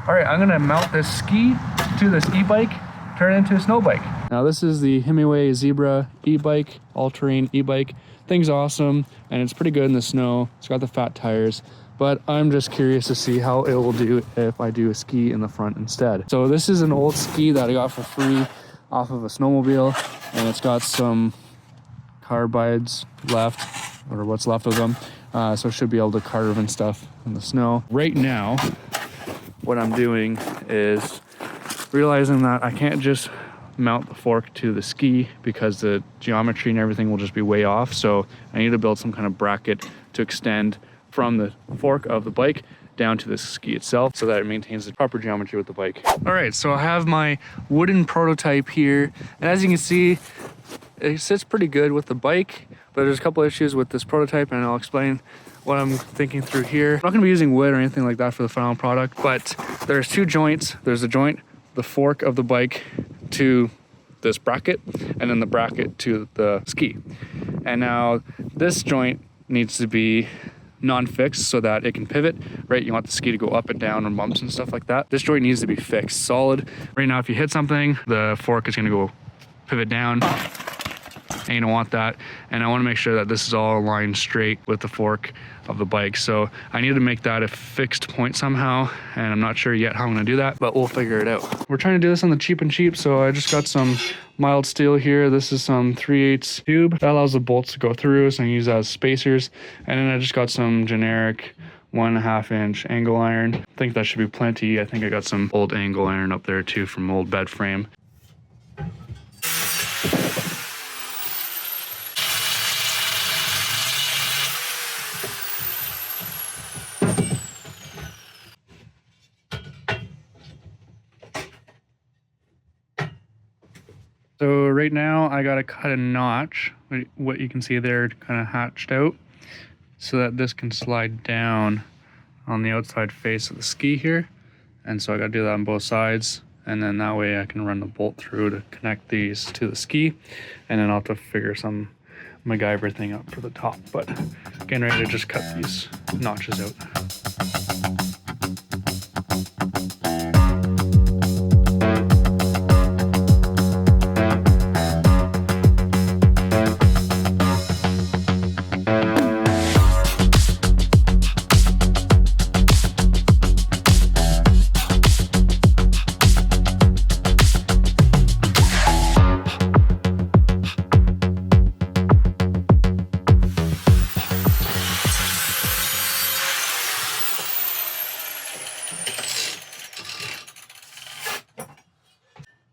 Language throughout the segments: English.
All right, I'm gonna mount this ski to this e-bike, turn it into a snow bike. Now this is the Hemingway Zebra e-bike, all-terrain e-bike. Thing's awesome, and it's pretty good in the snow. It's got the fat tires, but I'm just curious to see how it will do if I do a ski in the front instead. So this is an old ski that I got for free off of a snowmobile, and it's got some carbides left, or what's left of them. So it should be able to carve and stuff in the snow. Right now, what I'm doing is realizing that I can't just mount the fork to the ski because the geometry and everything will just be way off. So I need to build some kind of bracket to extend from the fork of the bike down to the ski itself so that it maintains the proper geometry with the bike. All right, so I have my wooden prototype here, and as you can see, it sits pretty good with the bike, but there's a couple issues with this prototype, and I'll explain what I'm thinking through here. I'm not gonna be using wood or anything like that for the final product, but there's two joints. There's a joint, the fork of the bike to this bracket, and then the bracket to the ski. And now this joint needs to be non-fixed so that it can pivot, right? You want the ski to go up and down on bumps and stuff like that. This joint needs to be fixed, solid. Right now, if you hit something, the fork is gonna go pivot down, and you don't want that. And I want to make sure that this is all aligned straight with the fork of the bike. So I need to make that a fixed point somehow, and I'm not sure yet how I'm going to do that, but we'll figure it out. We're trying to do this on the cheap and cheap, so I just got some mild steel here. This is some 3/8 tube that allows the bolts to go through, so I can use that as spacers. And then I just got some generic 1.5 inch angle iron. I think that should be plenty. I think I got some old angle iron up there too from old bed frame. So right now I gotta cut a notch, what you can see there kind of hatched out, so that this can slide down on the outside face of the ski here. And so I gotta do that on both sides, and then that way I can run the bolt through to connect these to the ski, and then I'll have to figure some MacGyver thing up for the top. But getting ready to just cut these notches out.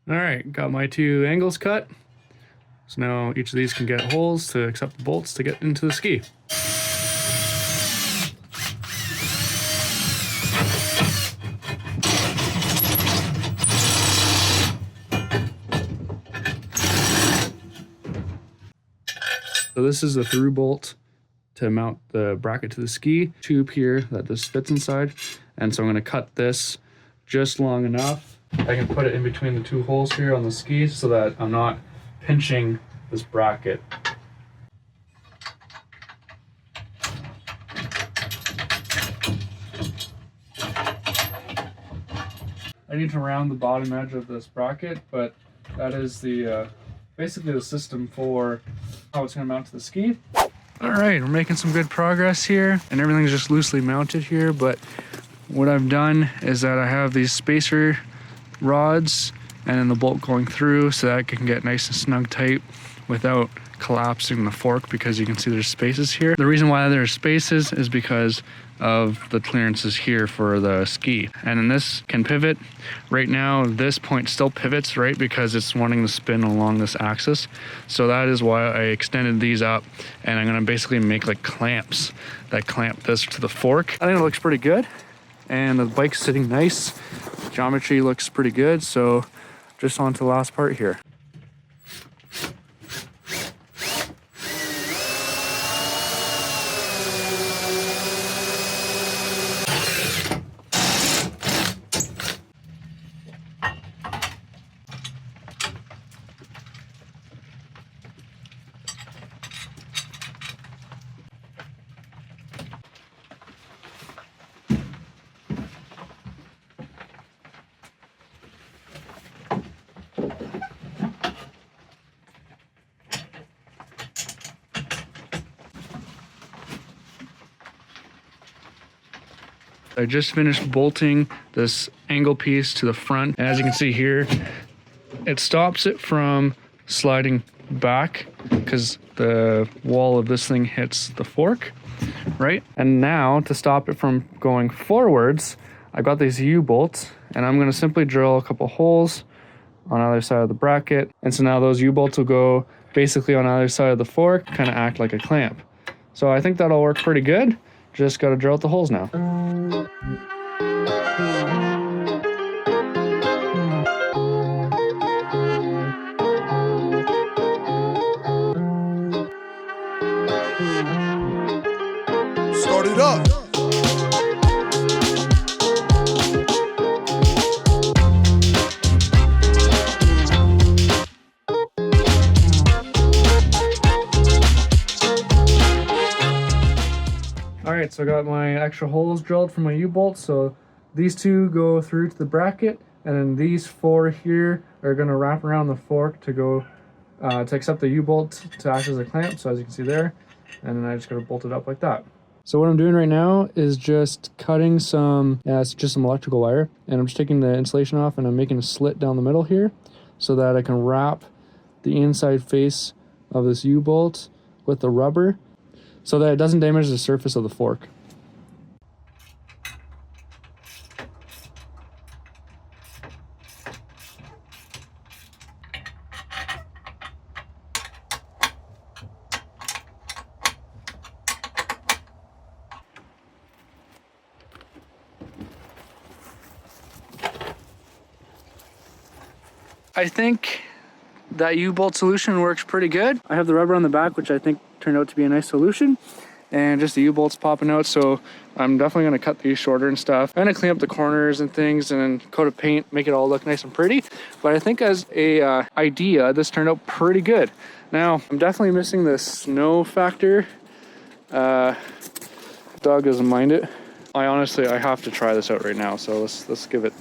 All right, got my two angles cut. So now each of these can get holes to accept the bolts to get into the ski. So this is the through bolt to mount the bracket to the ski. Tube here that this fits inside. And so I'm gonna cut this just long enough. I can put it in between the two holes here on the ski so that I'm not pinching this bracket. I need to round the bottom edge of this bracket, but that is the basically the system for how it's going to mount to the ski. All right, we're making some good progress here, and everything's just loosely mounted here, but what I've done is that I have these spacer rods and then the bolt going through so that it can get nice and snug tight without collapsing the fork, because you can see there's spaces here. The reason why there's spaces is because of the clearances here for the ski. And then this can pivot. Right now, this point still pivots, right? Because it's wanting to spin along this axis. So that is why I extended these up, and I'm gonna basically make like clamps that clamp this to the fork. I think it looks pretty good. And the bike's sitting nice. Geometry looks pretty good. So just on to the last part here. I just finished bolting this angle piece to the front, and as you can see here, it stops it from sliding back because the wall of this thing hits the fork, right? And now to stop it from going forwards, I got these U-bolts, and I'm gonna simply drill a couple holes on either side of the bracket. And so now those U-bolts will go basically on either side of the fork, kind of act like a clamp. So I think that'll work pretty good. Just gotta drill out the holes now. Start it up. Alright, so I got my extra holes drilled for my U-bolts. So these two go through to the bracket, and then these four here are gonna wrap around the fork to go to accept the U-bolt to act as a clamp. So as you can see there, and then I just gotta bolt it up like that. So what I'm doing right now is just cutting some, it's just some electrical wire, and I'm just taking the insulation off and I'm making a slit down the middle here so that I can wrap the inside face of this U-bolt with the rubber so that it doesn't damage the surface of the fork. I think that U-bolt solution works pretty good. I have the rubber on the back, which I think turned out to be a nice solution, and just the U-bolts popping out. So I'm definitely gonna cut these shorter and stuff. I'm gonna clean up the corners and things and then coat of paint, make it all look nice and pretty. But I think as a idea, this turned out pretty good. Now, I'm definitely missing the snow factor. Dog doesn't mind it. I have to try this out right now. So let's give it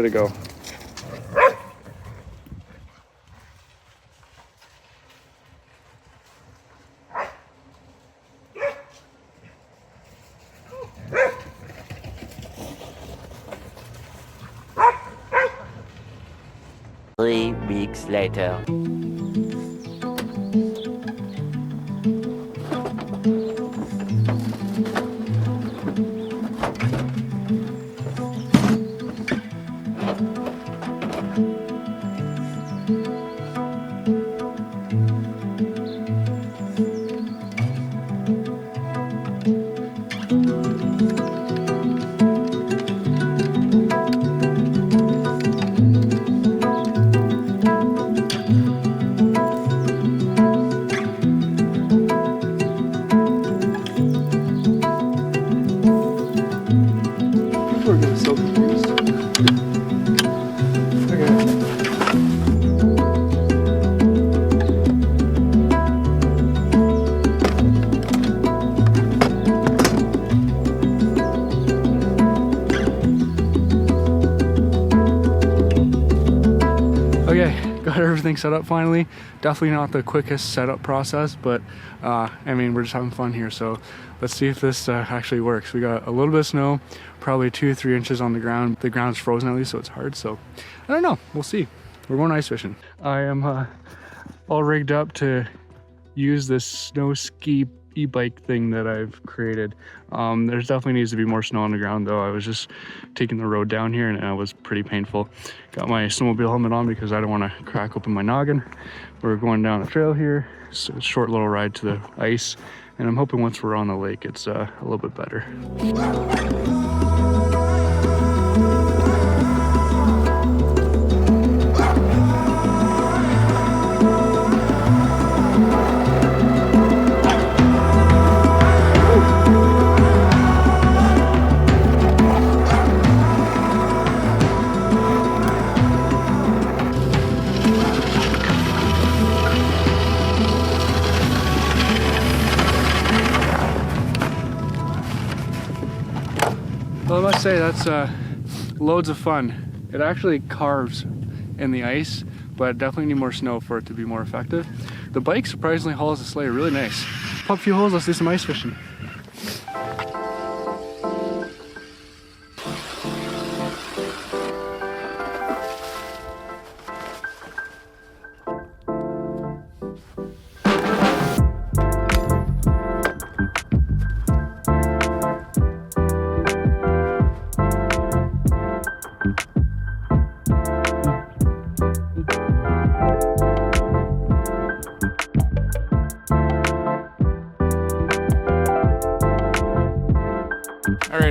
a go. Three weeks later. Everything set up finally. Definitely not the quickest setup process, but I mean, we're just having fun here. So let's see if this actually works. We got a little bit of snow, probably 2-3 inches on the ground. The ground's frozen at least, so it's hard. So I don't know, we'll see. We're going ice fishing. I am all rigged up to use this snow ski e-bike thing that I've created. There's definitely needs to be more snow on the ground though. I was just taking the road down here and it was pretty painful. Got my snowmobile helmet on because I don't want to crack open my noggin. We're going down a trail here. So it's a short little ride to the ice, and I'm hoping once we're on the lake it's a little bit better. Well, I must say that's loads of fun. It actually carves in the ice, but definitely need more snow for it to be more effective. The bike surprisingly hauls the sleigh really nice. Pop a few holes, let's do some ice fishing.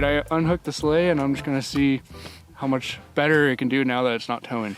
right, I unhooked the sleigh and I'm just gonna see how much better it can do now that it's not towing.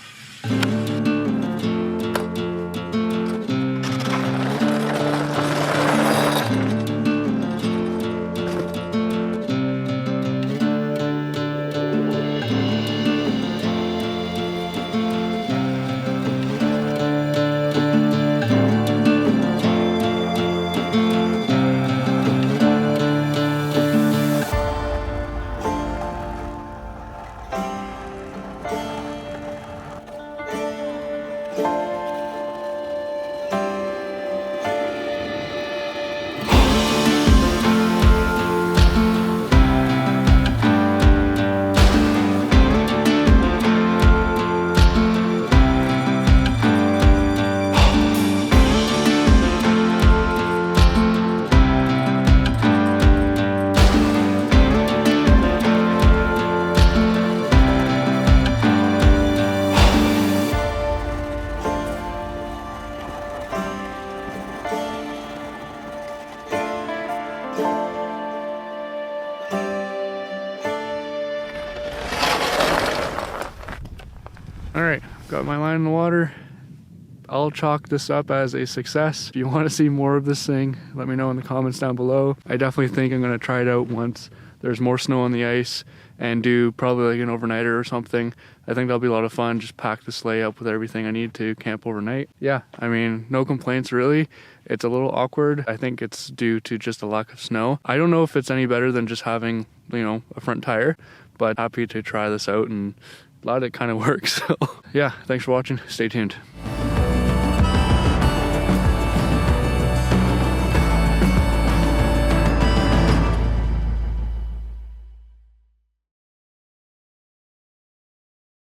All right, got my line in the water. I'll chalk this up as a success. If you want to see more of this thing, let me know in the comments down below. I definitely think I'm going to try it out once there's more snow on the ice and do probably like an overnighter or something. I think that'll be a lot of fun. Just pack the sleigh up with everything I need to camp overnight. Yeah, I mean, no complaints really. It's a little awkward. I think it's due to just a lack of snow. I don't know if it's any better than just having, you know, a front tire, but happy to try this out and glad it kind of works. So yeah, thanks for watching. Stay tuned.